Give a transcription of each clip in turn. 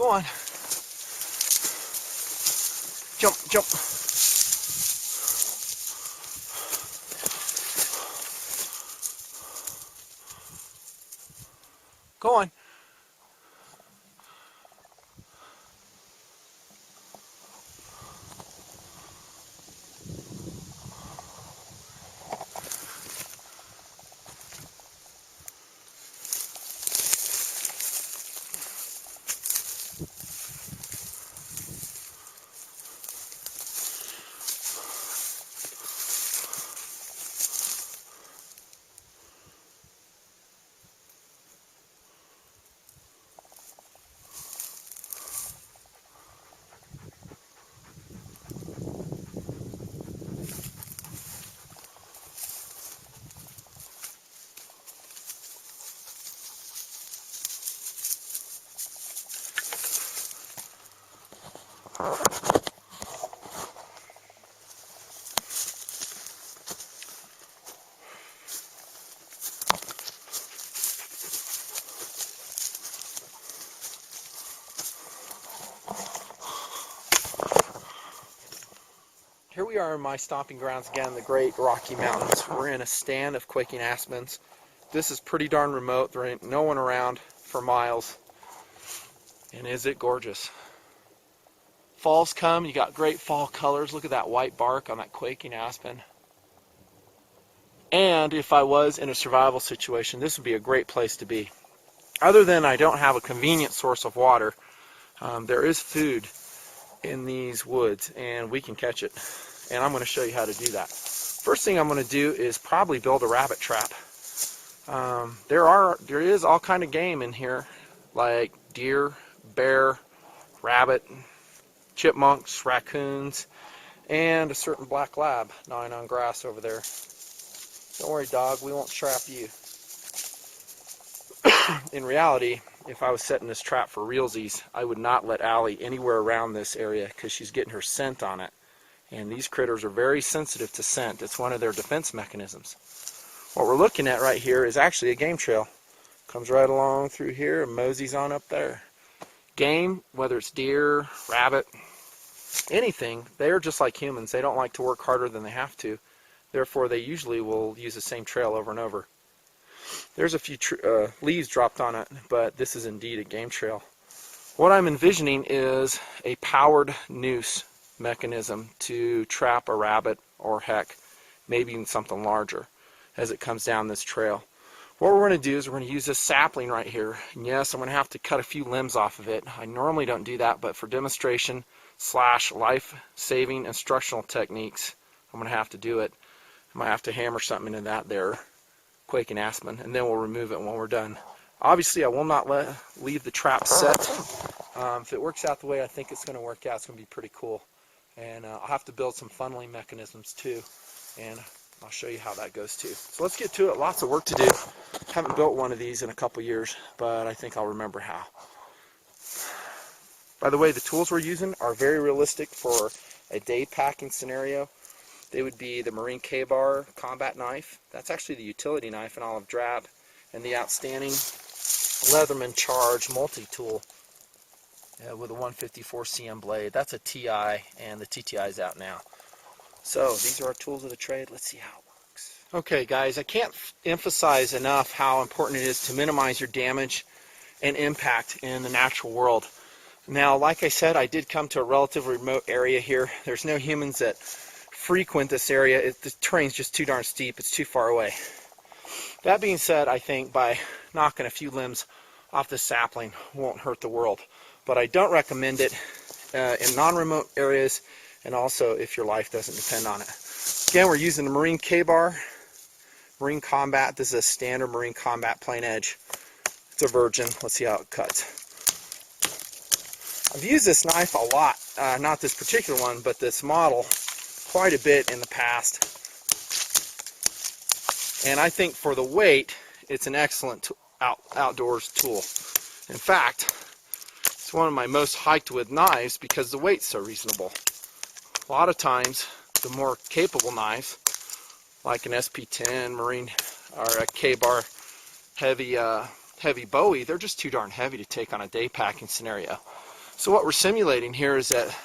Go on. Jump, jump. Go on. Here we are in my stomping grounds again, the Great Rocky Mountains. We're in a stand of quaking aspens. This is pretty darn remote. There ain't no one around for miles. And is it gorgeous? Fall's come, you got great fall colors. Look at that white bark on that quaking aspen. And if I was in a survival situation, this would be a great place to be. Other than I don't have a convenient source of water, there is food in these woods and we can catch it. And I'm going to show you how to do that. First thing I'm going to do is probably build a rabbit trap. There is all kind of game in here, like deer, bear, rabbit, chipmunks, raccoons, and a certain black lab gnawing on grass over there. Don't worry, dog, we won't trap you. In reality, if I was setting this trap for realsies, I would not let Allie anywhere around this area because she's getting her scent on it. And these critters are very sensitive to scent. It's one of their defense mechanisms. What we're looking at right here is actually a game trail. Comes right along through here and moseys on up there. Game, whether it's deer, rabbit, anything, they're just like humans. They don't like to work harder than they have to. Therefore, they usually will use the same trail over and over. There's a few leaves dropped on it, but this is indeed a game trail. What I'm envisioning is a powered noose mechanism to trap a rabbit, or heck, maybe even something larger as it comes down this trail. What we're going to do is we're going to use this sapling right here. And yes, I'm going to have to cut a few limbs off of it. I normally don't do that, but for demonstration / life-saving instructional techniques, I'm going to have to do it. I might have to hammer something into that there, quaking aspen, and then we'll remove it when we're done. Obviously, I will not leave the trap set. If it works out the way I think it's going to work out, it's going to be pretty cool. And I'll have to build some funneling mechanisms too, and I'll show you how that goes too. So let's get to it. Lots of work to do. Haven't built one of these in a couple years, but I think I'll remember how. By the way, the tools we're using are very realistic for a day packing scenario. They would be the Marine K-Bar combat knife. That's actually the utility knife in olive drab, and the outstanding Leatherman Charge multi-tool with a 154 cm blade. That's a TI, and the TTI is out now. So these are our tools of the trade. Let's see how it works. Okay, guys, I can't emphasize enough how important it is to minimize your damage and impact in the natural world. Now, like I said, I did come to a relatively remote area here. There's no humans that frequent this area. The terrain's just too darn steep. It's too far away. That being said, I think by knocking a few limbs off the sapling won't hurt the world. But I don't recommend it in non-remote areas, and also if your life doesn't depend on it. Again, we're using the Marine K-Bar, Marine Combat. This is a standard Marine Combat plain edge. It's a virgin. Let's see how it cuts. I've used this knife a lot, not this particular one, but this model quite a bit in the past. And I think for the weight, it's an excellent outdoors tool. In fact, it's one of my most hiked with knives because the weight's so reasonable. A lot of times, the more capable knives, like an SP10 Marine or a K-Bar heavy Bowie, they're just too darn heavy to take on a day packing scenario. So what we're simulating here is that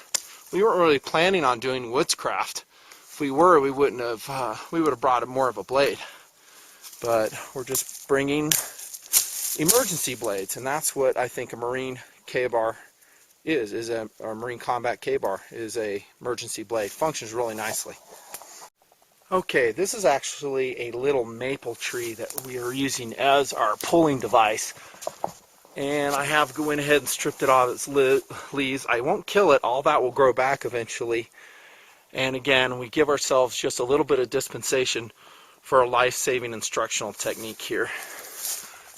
we weren't really planning on doing woodscraft. If we were, we would have brought more of a blade. But we're just bringing emergency blades, and that's what I think a marine K-bar is a marine combat K-bar is a emergency blade. Functions really nicely. Okay, this is actually a little maple tree that we are using as our pulling device. And I have went ahead and stripped it off its leaves. I won't kill it. All that will grow back eventually. And again, we give ourselves just a little bit of dispensation for a life-saving instructional technique here.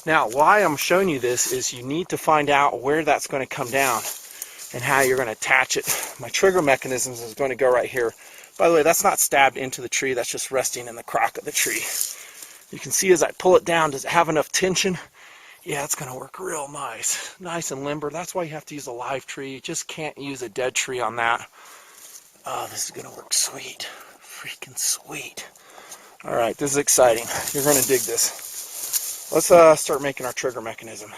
Now, why I'm showing you this is you need to find out where that's going to come down and how you're going to attach it. My trigger mechanism is going to go right here. By the way, that's not stabbed into the tree. That's just resting in the crock of the tree. You can see as I pull it down, does it have enough tension? Yeah, it's going to work real nice. Nice and limber. That's why you have to use a live tree. You just can't use a dead tree on that. Oh, this is going to work sweet. Freaking sweet. All right, this is exciting. You're going to dig this. Let's start making our trigger mechanism.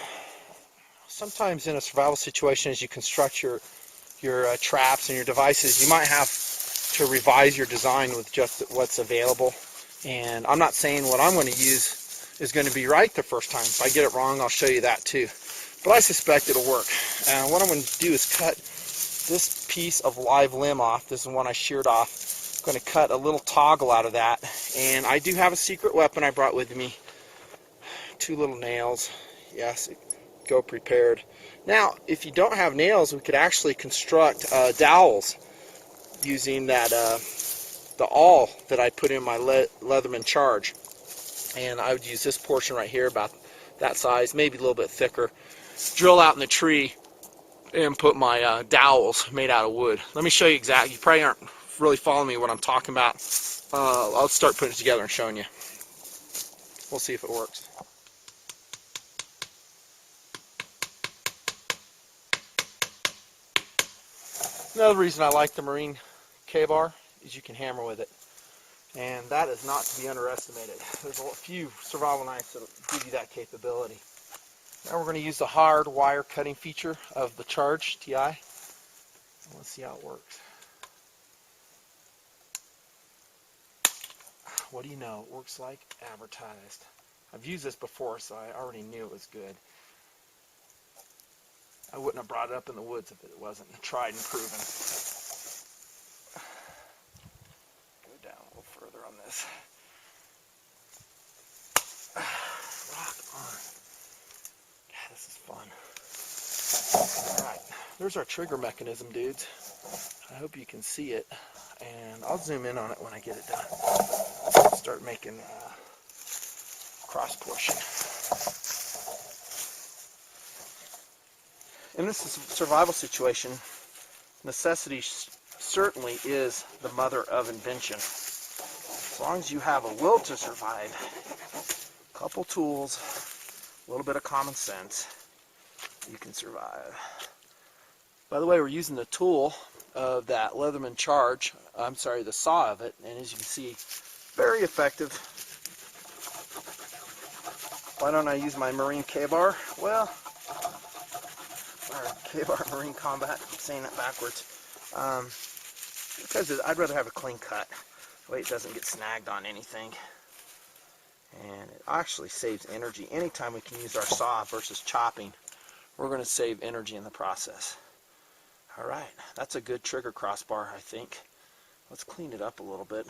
Sometimes in a survival situation, as you construct your traps and your devices, you might have to revise your design with just what's available. And I'm not saying what I'm going to use is going to be right the first time. If I get it wrong, I'll show you that too. But I suspect it'll work. And what I'm going to do is cut this piece of live limb off. This is one I sheared off. I'm going to cut a little toggle out of that. And I do have a secret weapon I brought with me. 2 little nails. Yes, go prepared. Now, if you don't have nails, we could actually construct dowels using that the awl that I put in my Leatherman Charge. And I would use this portion right here, about that size, maybe a little bit thicker. Drill out in the tree and put my dowels made out of wood. Let me show you exactly. You probably aren't really following me what I'm talking about. I'll start putting it together and showing you. We'll see if it works. Another reason I like the Marine K-bar is you can hammer with it. And that is not to be underestimated. There's a few survival knives that give you that capability. Now we're going to use the hard wire cutting feature of the Charge TI. Let's see how it works. What do you know? It works like advertised. I've used this before, so I already knew it was good. I wouldn't have brought it up in the woods if it wasn't tried and proven. Go down a little further on this. Rock on. God, this is fun. Alright, there's our trigger mechanism, dudes. I hope you can see it. And I'll zoom in on it when I get it done. Start making cross portion. In this survival situation, necessity certainly is the mother of invention. As long as you have a will to survive, a couple tools, a little bit of common sense, you can survive. By the way, we're using the tool of that Leatherman Charge, the saw of it, and as you can see, very effective. Why don't I use my Marine K-bar? Well, or K-bar Marine Combat, I'm saying it backwards. Because I'd rather have a clean cut. That way it doesn't get snagged on anything. And it actually saves energy. Anytime we can use our saw versus chopping, we're going to save energy in the process. Alright, that's a good trigger crossbar, I think. Let's clean it up a little bit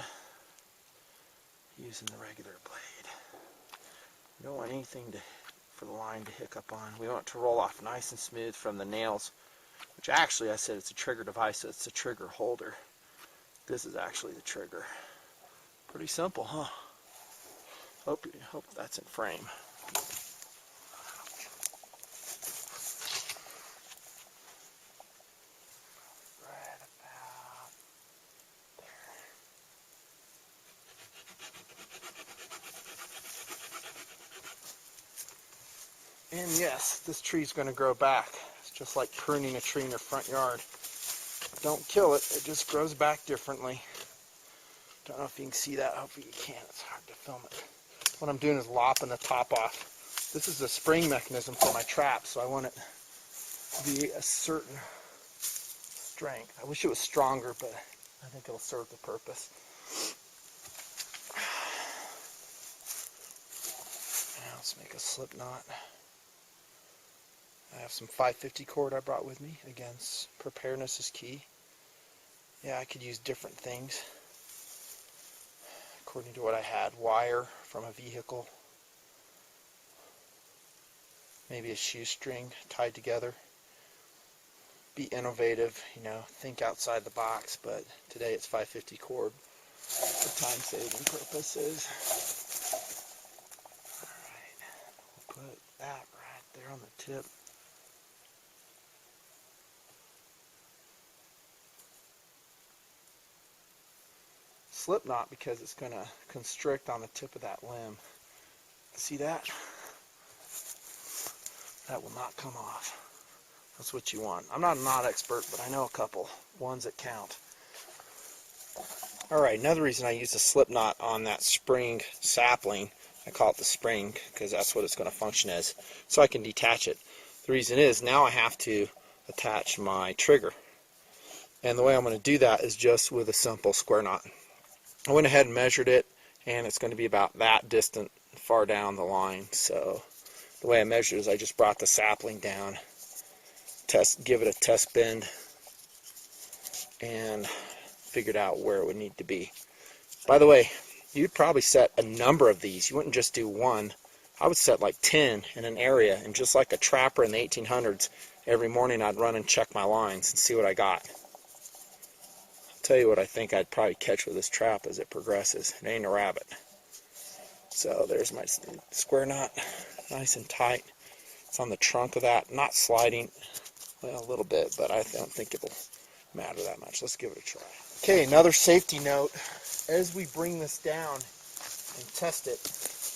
using the regular blade. We don't want anything for the line to hiccup on. We want it to roll off nice and smooth from the nails, which actually I said it's a trigger device, so it's a trigger holder. This is actually the trigger. Pretty simple, huh? Hope that's in frame. Right about there. And yes, this tree's going to grow back. It's just like pruning a tree in your front yard. Don't kill it, it just grows back differently. Don't know if you can see that. Hopefully you can. It's hard to film it. What I'm doing is lopping the top off. This is the spring mechanism for my trap, so I want it be a certain strength. I wish it was stronger, but I think it'll serve the purpose. Now let's make a slip knot. I have some 550 cord I brought with me. Again, preparedness is key. Yeah, I could use different things according to what I had. Wire from a vehicle. Maybe a shoestring tied together. Be innovative, you know, think outside the box, but today it's 550 cord for time-saving purposes. Alright, we'll put that right there on the tip. Slip knot because it's going to constrict on the tip of that limb. See that? That will not come off. That's what you want. I'm not a knot expert, but I know a couple ones that count. Alright, another reason I use a slip knot on that spring sapling, I call it the spring because that's what it's going to function as, so I can detach it. The reason is now I have to attach my trigger. And the way I'm going to do that is just with a simple square knot. I went ahead and measured it, and it's going to be about that distant far down the line. So the way I measured it is I just brought the sapling down, give it a test bend, and figured out where it would need to be. By the way, you'd probably set a number of these. You wouldn't just do one. I would set like 10 in an area, and just like a trapper in the 1800s, every morning I'd run and check my lines and see what I got. Tell you what I think I'd probably catch with this trap as it progresses. It ain't a rabbit. So there's my square knot, nice and tight. It's on the trunk of that, not sliding, well, a little bit, but I don't think it'll matter that much. Let's give it a try. Okay, another safety note. As we bring this down and test it,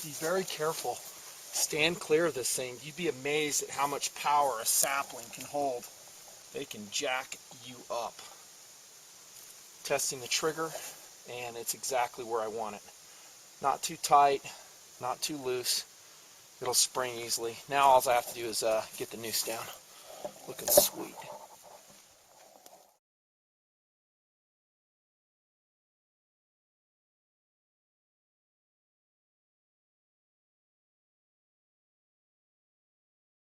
be very careful. Stand clear of this thing. You'd be amazed at how much power a sapling can hold. They can jack you up. Testing the trigger, and it's exactly where I want it. Not too tight, not too loose. It'll spring easily. Now all I have to do is get the noose down. Looking sweet.